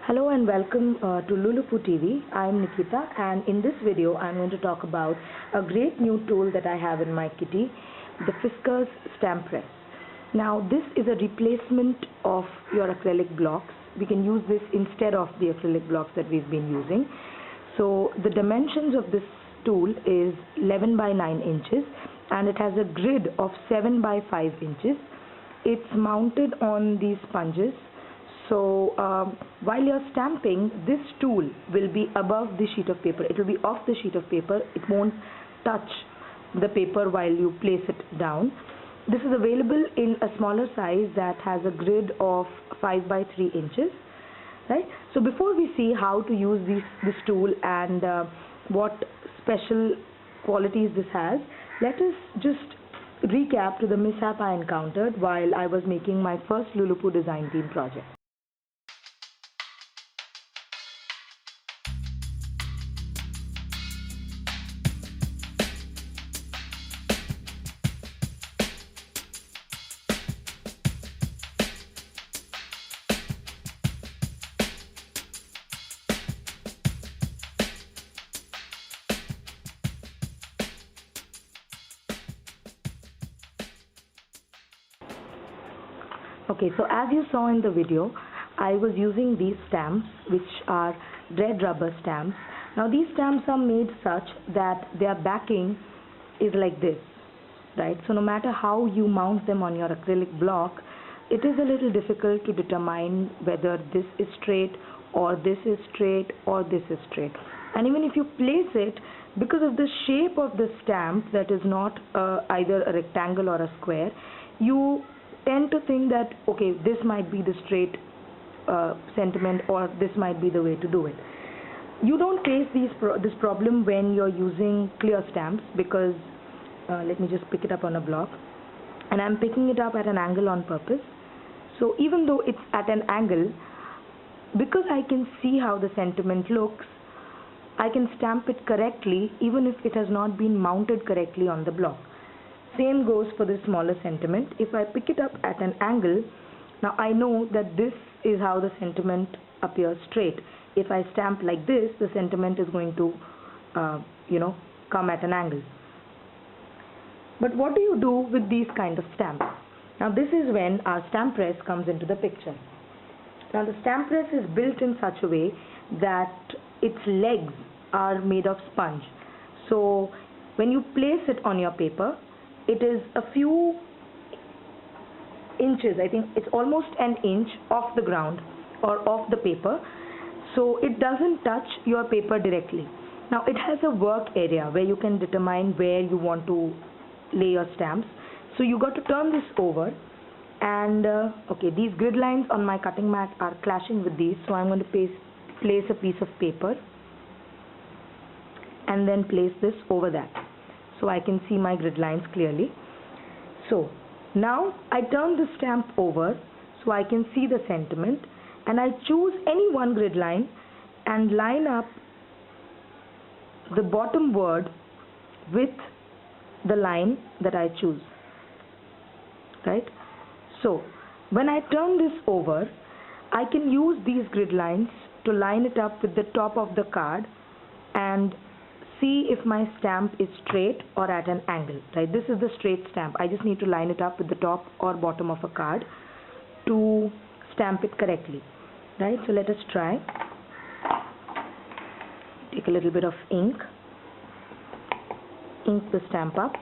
Hello and welcome to Lulupu TV. I'm Nikita, and in this video I'm going to talk about a great new tool that I have in my kitty, the Fiskars stamp press. Now this is a replacement of your acrylic blocks. We can use this instead of the acrylic blocks that we've been using. So the dimensions of this tool is 11 by 9 inches and it has a grid of 7 by 5 inches. It's mounted on these sponges. So while you're stamping, this tool will be above the sheet of paper. It will be off the sheet of paper. It won't touch the paper while you place it down. This is available in a smaller size that has a grid of 5 by 3 inches. Right? So before we see how to use this tool and what special qualities this has, let us just recap to the mishap I encountered while I was making my first Lulupu design team project. Okay, so as you saw in the video, I was using these stamps, which are red rubber stamps. Now these stamps are made such that their backing is like this, right? So no matter how you mount them on your acrylic block, it is a little difficult to determine whether this is straight or this is straight or this is straight. And even if you place it, because of the shape of the stamp that is not either a rectangle or a square, you tend to think that, okay, this might be the straight sentiment or this might be the way to do it. You don't face this problem when you're using clear stamps because, let me just pick it up on a block, and I'm picking it up at an angle on purpose. So even though it's at an angle, because I can see how the sentiment looks, I can stamp it correctly even if it has not been mounted correctly on the block. Same goes for the smaller sentiment. If I pick it up at an angle, now I know that this is how the sentiment appears straight. If I stamp like this, the sentiment is going to, come at an angle. But what do you do with these kind of stamps? Now this is when our stamp press comes into the picture. Now the stamp press is built in such a way that its legs are made of sponge. So when you place it on your paper, it is a few inches, I think it's almost an inch off the ground or off the paper, so it doesn't touch your paper directly. Now it has a work area where you can determine where you want to lay your stamps. So you got to turn this over and okay, these grid lines on my cutting mat are clashing with these, so I'm going to place a piece of paper and then place this over that, so I can see my grid lines clearly. So now I turn the stamp over so I can see the sentiment, and I choose any one grid line and line up the bottom word with the line that I choose, right? So when I turn this over, I can use these grid lines to line it up with the top of the card and see if my stamp is straight or at an angle, right? This is the straight stamp. I just need to line it up with the top or bottom of a card to stamp it correctly, right? So let us try. Take a little bit of ink the stamp up.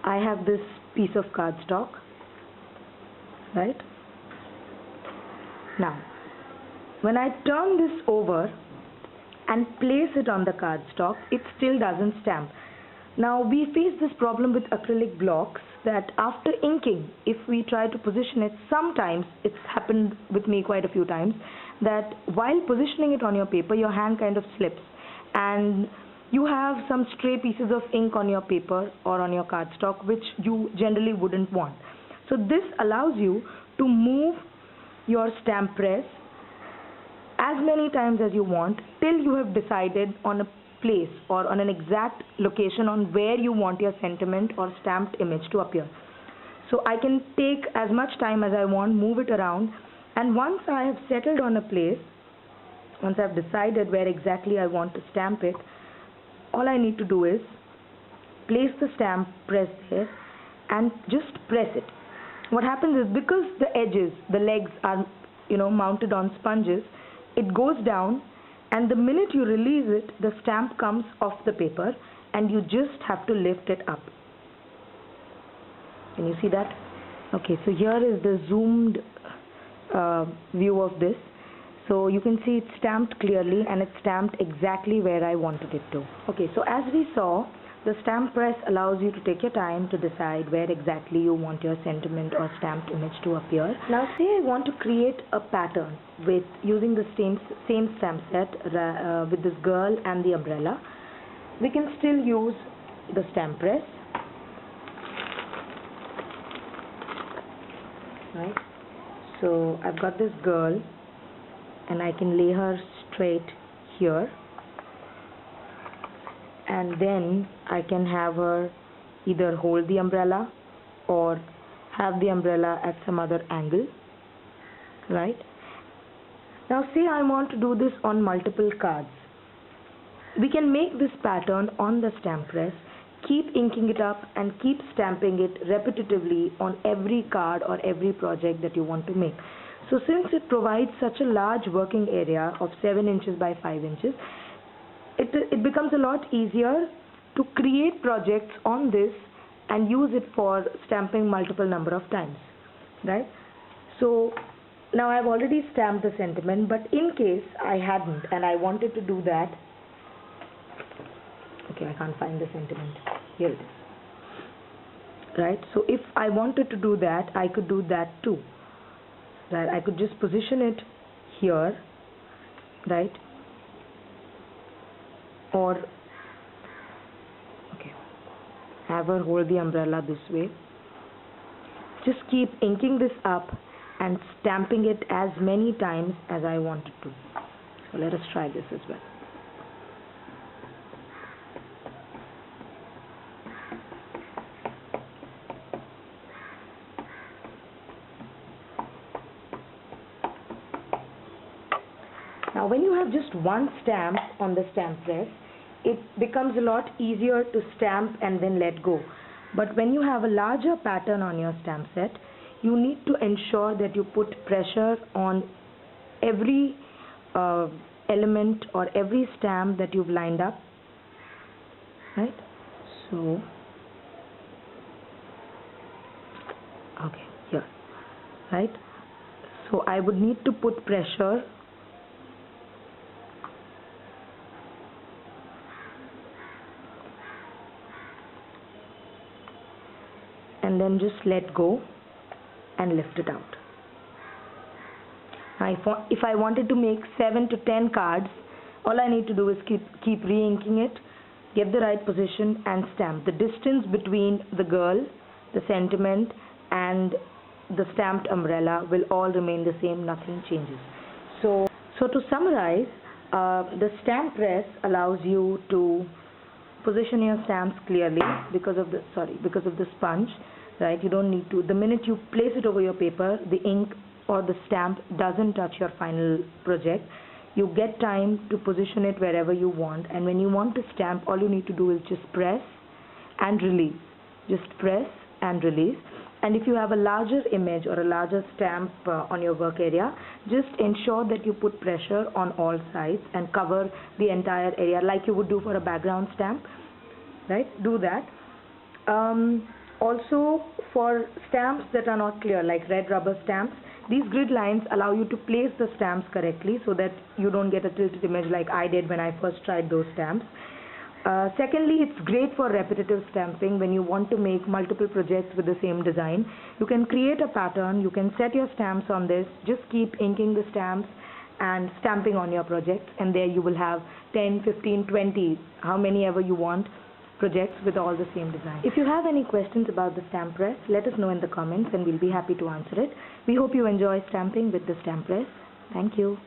I have this piece of cardstock, right? Now when I turn this over and place it on the cardstock, it still doesn't stamp. Now we face this problem with acrylic blocks that after inking, if we try to position it, sometimes it's happened with me quite a few times, that while positioning it on your paper, your hand kind of slips and you have some stray pieces of ink on your paper or on your cardstock which you generally wouldn't want. So this allows you to move your stamp press as many times as you want till you have decided on a place or on an exact location on where you want your sentiment or stamped image to appear. So I can take as much time as I want, move it around, and once I have settled on a place, once I've decided where exactly I want to stamp it, all I need to do is place the stamp press there and just press it. What happens is, because the edges, the legs are mounted on sponges, it goes down, and the minute you release it, the stamp comes off the paper and you just have to lift it up. Can you see that? Okay, so here is the zoomed view of this. So you can see it's stamped clearly and it's stamped exactly where I wanted it to. Okay, so as we saw, the stamp press allows you to take your time to decide where exactly you want your sentiment or stamped image to appear. Now say I want to create a pattern with using the same stamp set with this girl and the umbrella. We can still use the stamp press, right? So I've got this girl and I can lay her straight here, and then I can have her either hold the umbrella or have the umbrella at some other angle, right? Now say I want to do this on multiple cards. We can make this pattern on the stamp press, keep inking it up and keep stamping it repetitively on every card or every project that you want to make. So since it provides such a large working area of 7 inches by 5 inches, it becomes a lot easier to create projects on this and use it for stamping multiple number of times, right? So now I've already stamped the sentiment, but in case I hadn't and I wanted to do that, okay, I can't find the sentiment, here it is, right? So if I wanted to do that, I could do that too, right? I could just position it here, right? Or okay, have her hold the umbrella this way. Just keep inking this up and stamping it as many times as I wanted to. So let us try this as well. Now when you have just one stamp on the stamp press, it becomes a lot easier to stamp and then let go. But when you have a larger pattern on your stamp set, you need to ensure that you put pressure on every element or every stamp that you've lined up, right? So okay, here, right? So I would need to put pressure and then just let go and lift it out. Now if I wanted to make 7 to 10 cards, all I need to do is keep re-inking it, get the right position and stamp. The distance between the girl, the sentiment and the stamped umbrella will all remain the same, nothing changes. So to summarize, the stamp press allows you to position your stamps clearly because of the sponge, right? You don't need to, the minute you place it over your paper, the ink or the stamp doesn't touch your final project. You get time to position it wherever you want, and when you want to stamp, all you need to do is just press and release. Just press and release. And if you have a larger image or a larger stamp on your work area, just ensure that you put pressure on all sides and cover the entire area like you would do for a background stamp, right? Do that. Also, for stamps that are not clear, like red rubber stamps, these grid lines allow you to place the stamps correctly so that you don't get a tilted image like I did when I first tried those stamps. Secondly, it's great for repetitive stamping when you want to make multiple projects with the same design. You can create a pattern, you can set your stamps on this, just keep inking the stamps and stamping on your projects, and there you will have 10, 15, 20, how many ever you want, projects with all the same design. If you have any questions about the stamp press, let us know in the comments and we'll be happy to answer it. We hope you enjoy stamping with the stamp press. Thank you.